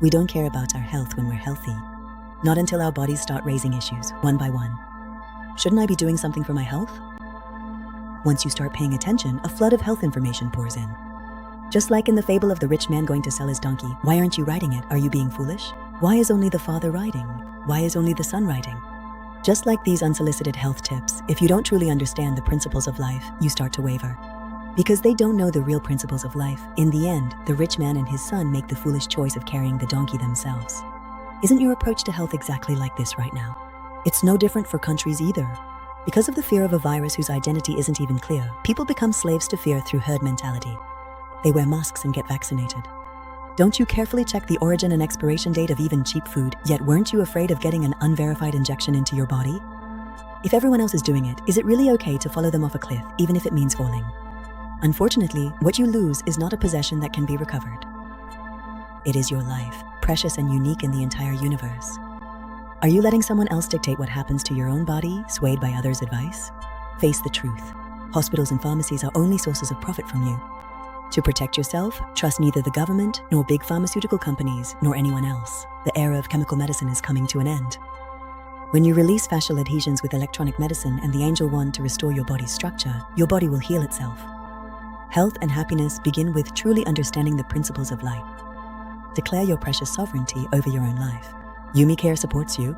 We don't care about our health when we're healthy. Not until our bodies start raising issues, one by one. Shouldn't I be doing something for my health? Once you start paying attention, a flood of health information pours in. Just like in the fable of the rich man going to sell his donkey, why aren't you riding it? Are you being foolish? Why is only the father riding? Why is only the son riding? Just like these unsolicited health tips, if you don't truly understand the principles of life, you start to waver. Because they don't know the real principles of life, in the end, the rich man and his son make the foolish choice of carrying the donkey themselves. Isn't your approach to health exactly like this right now? It's no different for countries either. Because of the fear of a virus whose identity isn't even clear, people become slaves to fear through herd mentality. They wear masks and get vaccinated. Don't you carefully check the origin and expiration date of even cheap food, yet weren't you afraid of getting an unverified injection into your body? If everyone else is doing it, is it really okay to follow them off a cliff, even if it means falling? Unfortunately, what you lose is not a possession that can be recovered. It is your life, precious and unique in the entire universe. Are you letting someone else dictate what happens to your own body, swayed by others' advice? Face the truth. Hospitals and pharmacies are only sources of profit from you. To protect yourself, trust neither the government, nor big pharmaceutical companies, nor anyone else. The era of chemical medicine is coming to an end. When you release fascial adhesions with electronic medicine and the angel wand to restore your body's structure, your body will heal itself. Health and happiness begin with truly understanding the principles of life. Declare your precious sovereignty over your own life. Youme Care supports you.